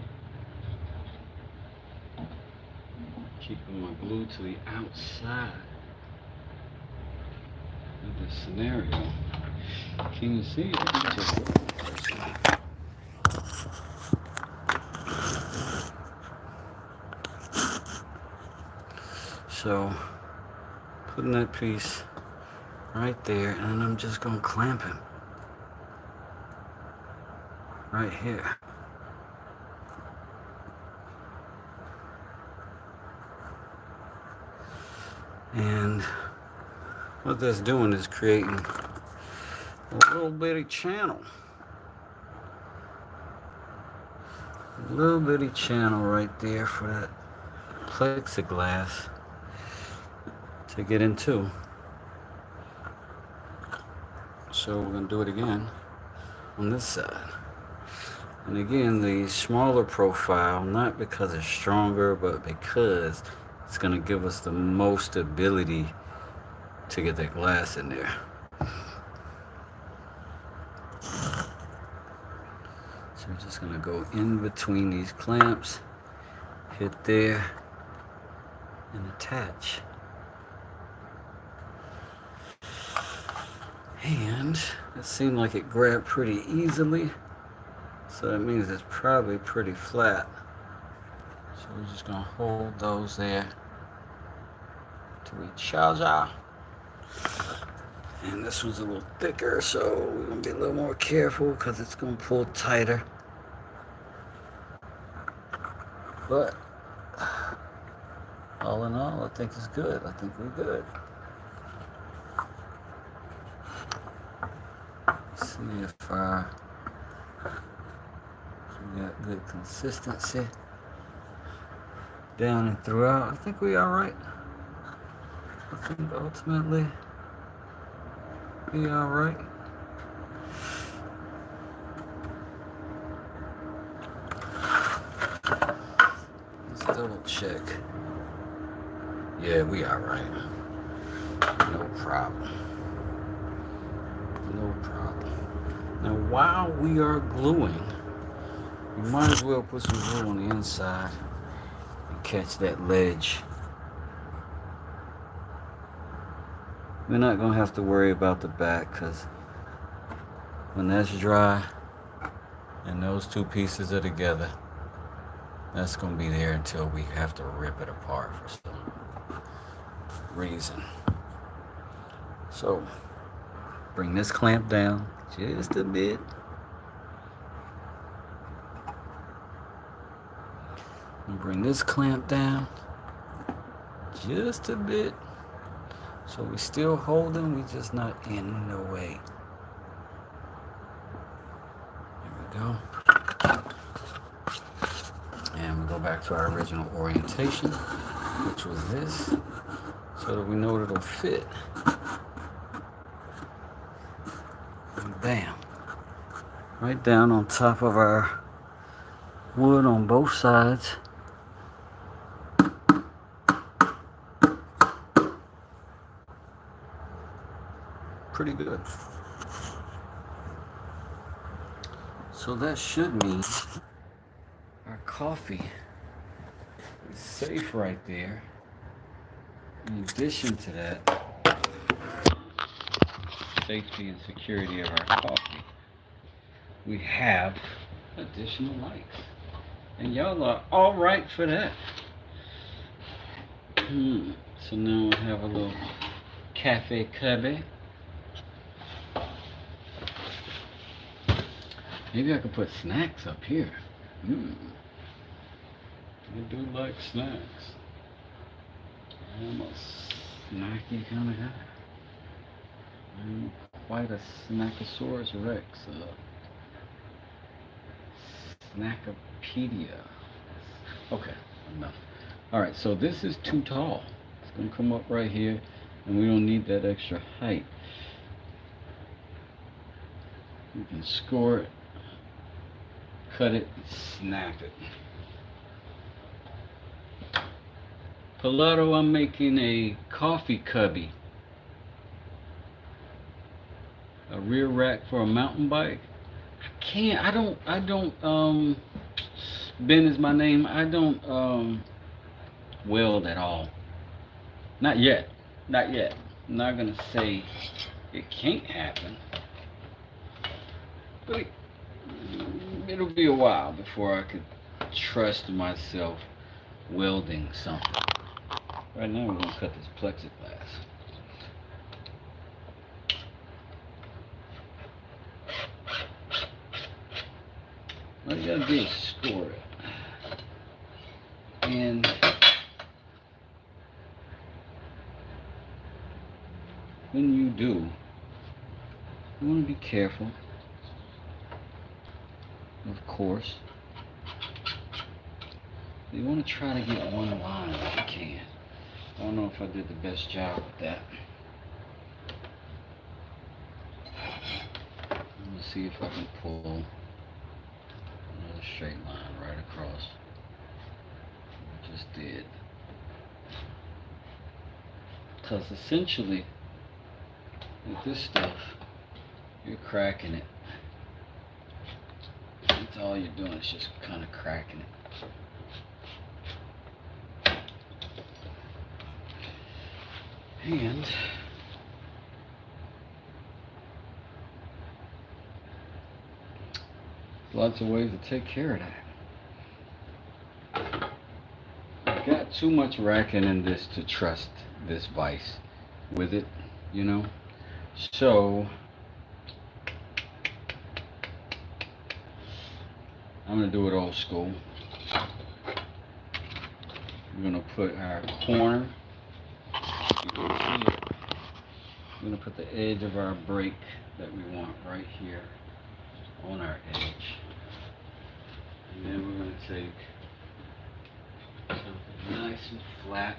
Keeping my glue to the outside of this scenario. Can you see it? So, putting that piece right there, and I'm just gonna clamp him right here. And what that's doing is creating a little bitty channel. A little bitty channel right there for that plexiglass to get into. So we're going to do it again on this side. And again, the smaller profile, not because it's stronger, but because it's going to give us the most ability to get that glass in there. So we're just going to go in between these clamps, hit there, and attach. And it seemed like it grabbed pretty easily, so that means it's probably pretty flat. So we're just going to hold those there till we charge out. And this one's a little thicker, so we're gonna be a little more careful because it's gonna pull tighter. But all in all, I think it's good. I think we're good. Let's see if we got good consistency down and throughout. I think we all right. I think ultimately we all right. Let's double check. Yeah, we all right. No problem. No problem. Now, while we are gluing, you might as well put some glue on the inside and catch that ledge. We're not going to have to worry about the back because when that's dry and those two pieces are together, that's going to be there until we have to rip it apart for some reason. So, bring this clamp down just a bit. And bring this clamp down just a bit. So we're still holding, we're just not in the way. There we go. And we go back to our original orientation, which was this, so that we know that it'll fit. And bam. Right down on top of our wood on both sides. Pretty good. So that should mean our coffee is safe right there. In addition to that, safety and security of our coffee, we have additional lights. And y'all are all right for that. So now we have a little cafe cubby. Maybe I could put snacks up here. I do like snacks. I'm a snacky kind of guy. I'm quite a snackosaurus rex. Snackopedia. Okay, enough. Alright, so this is too tall. It's going to come up right here, and we don't need that extra height. You can score it, cut it, and snap it. Pilato, I'm making a coffee cubby. A rear rack for a mountain bike. I don't, Ben is my name. I don't, weld at all. Not yet. Not yet. I'm not gonna say it can't happen. But it'll be a while before I could trust myself welding something. Right now we're gonna cut this plexiglass. All you gotta do is score it. And when you do, you want to be careful, of course. You want to try to get one line if you can. I don't know if I did the best job with that. Let me see if I can pull another straight line right across. I just did. Because essentially, with this stuff, you're cracking it. That's all you're doing is just kind of cracking it. And lots of ways to take care of that. I've got too much racking in this to trust this vise with it, you know. So I'm gonna do it old school. We're gonna put our corner. You can see it. We're gonna put the edge of our break that we want right here on our edge. And then we're going to take something nice and flat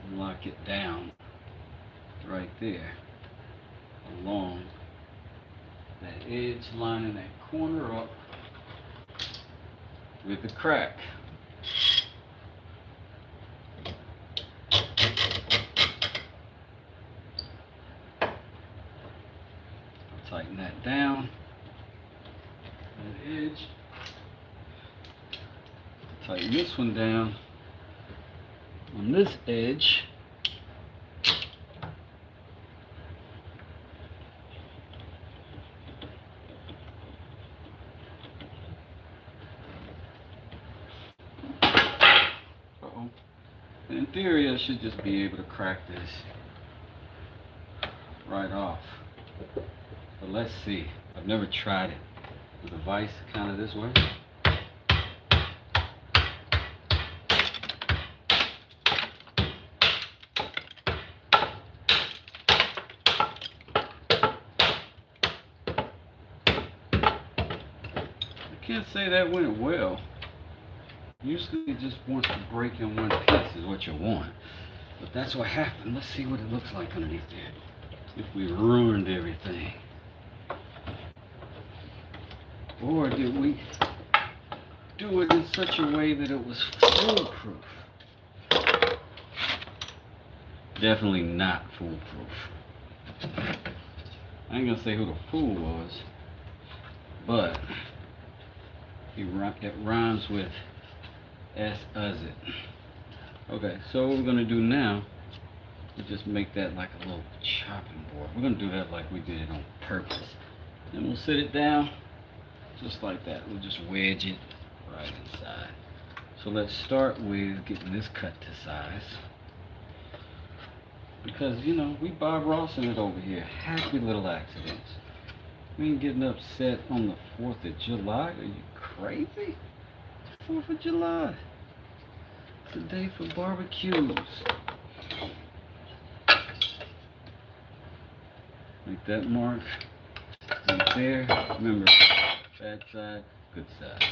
and lock it down right there along that edge, lining that corner up with the crack. Tighten that down. That edge. Tighten this one down on this edge. Uh-oh. In theory, I should just be able to crack this right off. But let's see. I've never tried it with a vise kind of this way. I can't say that went well. Usually it just wants to break in one piece is what you want. But that's what happened. Let's see what it looks like underneath there. If we ruined everything. Or did we do it in such a way that it was foolproof? Definitely not foolproof. I ain't gonna say who the fool was, but it rhymes with S-us it. Okay, so what we're gonna do now is just make that like a little chopping board. We're gonna do that like we did it on purpose. And we'll sit it down just like that. We'll just wedge it right inside. So let's start with getting this cut to size. Because, you know, we Bob Rossing it over here. Happy little accidents. We ain't getting upset on the 4th of July. Are you crazy? 4th of July. It's a day for barbecues. Make that mark right there. Remember, bad side, good side.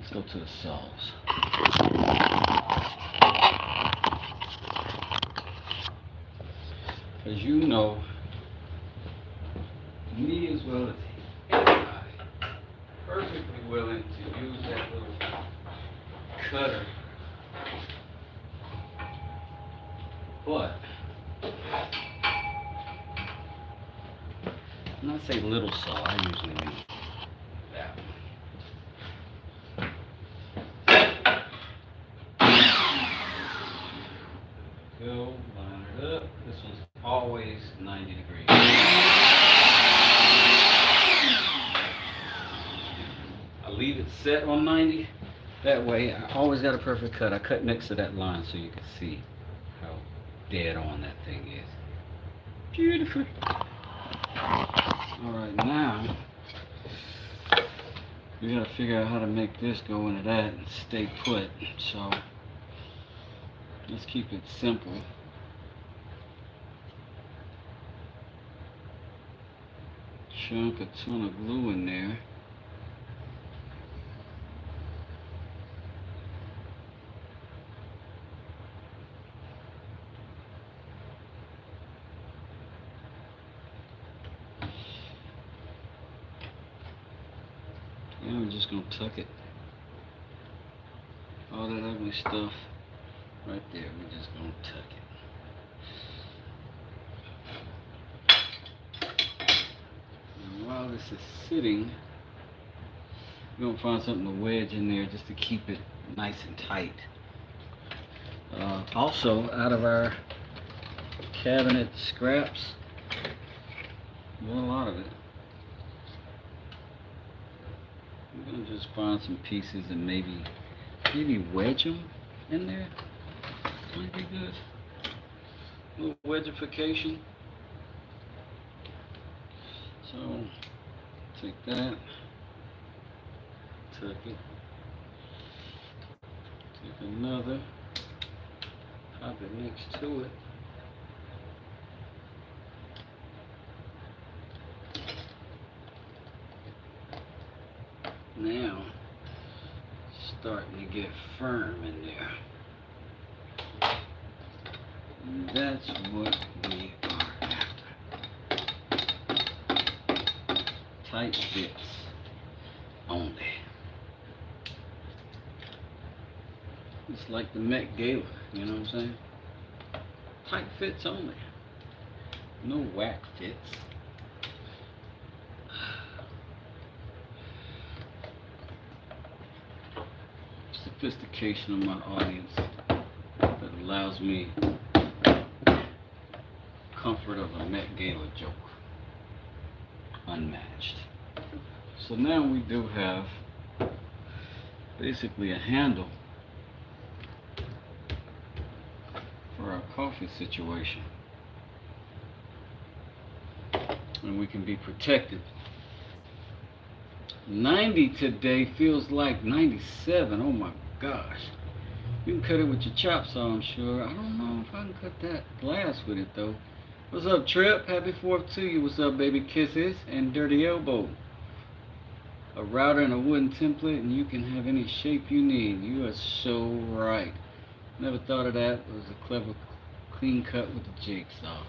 Let's go to the saws. As you know, me as well as anybody, perfectly willing to use that little cutter. But, when I say little saw, I usually mean that one. Go, line it up. This one's always 90 degrees. I leave it set on 90. That way, I always got a perfect cut. I cut next to that line so you can see how dead on that thing is. Beautiful. Alright, now we gotta figure out how to make this go into that and stay put. So let's keep it simple. Chunk a ton of glue in there. And we're just gonna tuck it. All that ugly stuff right there, we're just gonna tuck it. And while this is sitting, we're gonna find something to wedge in there just to keep it nice and tight. Also, out of our cabinet scraps, well, a lot of it, I'm gonna just find some pieces and maybe wedge them in there. Might be good. little wedgification. So take that, tuck it, take another, pop it next to it. Now, starting to get firm in there. And that's what we are after. Tight fits only. It's like the Met Gala, you know what I'm saying? Tight fits only. No whack fits. Sophistication of my audience that allows me comfort of a Met Gala joke. Unmatched. So now we do have basically a handle for our coffee situation. And we can be protected. 90 today feels like 97. Oh my gosh. You can cut it with your chop saw, I'm sure. I don't know if I can cut that glass with it though. What's up, Trip? Happy 4th to you. What's up, baby kisses and dirty elbow? A router and a wooden template, and you can have any shape you need. You are so right. Never thought of that. It was a clever, clean cut with the jigsaw.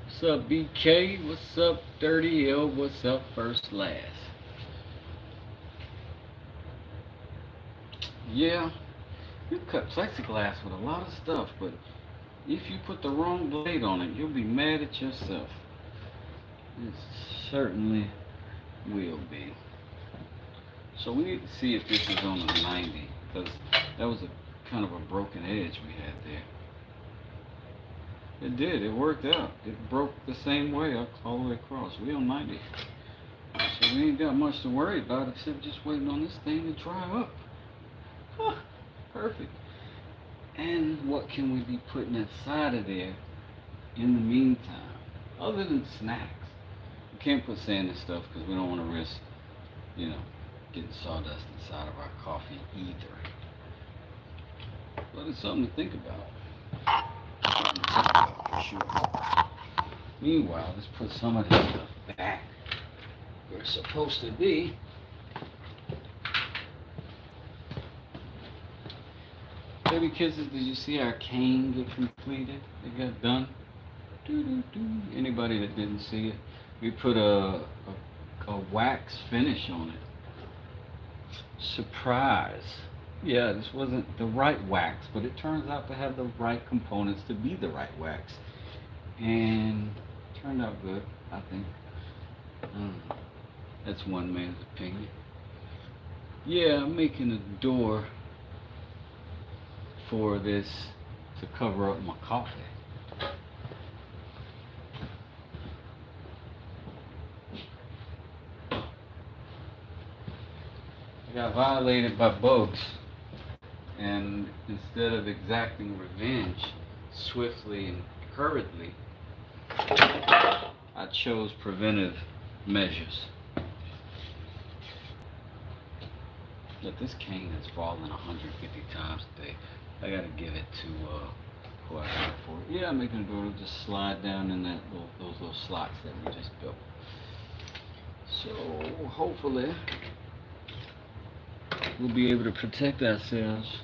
What's up, BK? What's up, Dirty L? What's up, First Last? Yeah, you cut plexiglass with a lot of stuff, but if you put the wrong blade on it, you'll be mad at yourself. It certainly will be. So we need to see if this is on a 90, because that was a kind of a broken edge we had there. It did, it worked out. It broke the same way all the way across. We on 90. So we ain't got much to worry about except just waiting on this thing to dry up. Huh, perfect. And what can we be putting inside of there in the meantime, other than snacks? We can't put sand and stuff because we don't want to risk, getting sawdust inside of our coffee either. But it's something to think about. For sure. Meanwhile, let's put some of this stuff back where it's supposed to be. Baby kisses, did you see our cane get completed? It got done. Anybody that didn't see it, we put a wax finish on it. Surprise. Yeah, this wasn't the right wax, but it turns out to have the right components to be the right wax. And it turned out good, I think. That's one man's opinion. Yeah, I'm making a door for this to cover up my coffee. I got violated by bugs, and instead of exacting revenge swiftly and hurriedly, I chose preventive measures. Look, this cane has fallen 150 times today. I gotta give it to who I got it for. Yeah, I'm making a door to just slide down in those little slots that we just built. So hopefully we'll be able to protect ourselves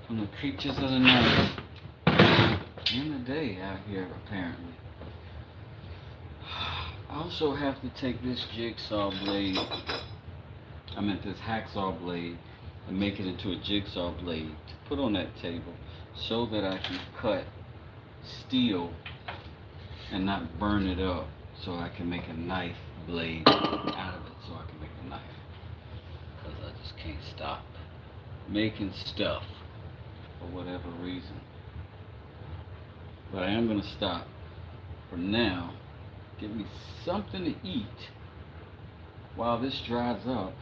from the creatures of the night and the day out here, apparently. I also have to take this jigsaw blade, this hacksaw blade, and make it into a jigsaw blade to put on that table so that I can cut steel and not burn it up, so I can make a knife blade out of it, so I can make a knife. Because I just can't stop making stuff for whatever reason. But I am going to stop for now. Give me something to eat while this dries up,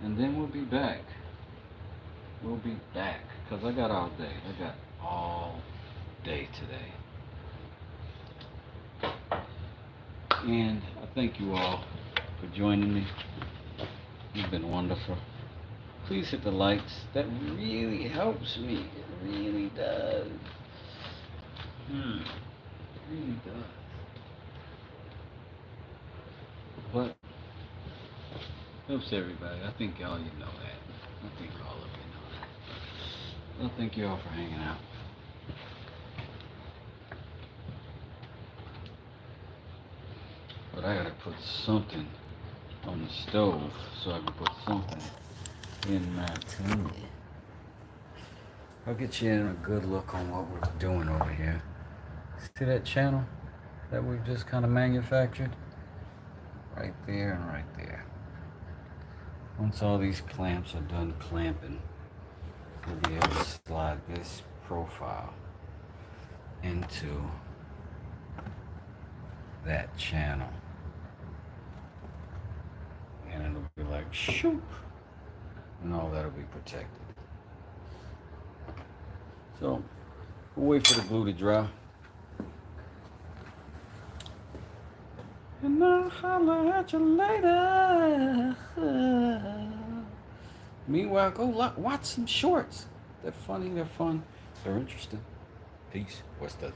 and then we'll be back. We'll be back, because I got all day. I got all day today. And I thank you all for joining me. You've been wonderful. Please hit the likes. That really helps me. It really does. It really does. But helps everybody. I think all you know that. I think all of you know that. Well, thank you all for hanging out. But I gotta put something on the stove so I can put something in my tummy. I'll get you in a good look on what we're doing over here. See that channel that we've just kind of manufactured? Right there and right there. Once all these clamps are done clamping, we'll be able to slide this profile into that channel. And it'll be like shoop, and all that'll be protected. So we'll wait for the glue to dry. And I'll holler at you later. Meanwhile, go watch some shorts. They're funny, they're fun, they're interesting. Peace. What's the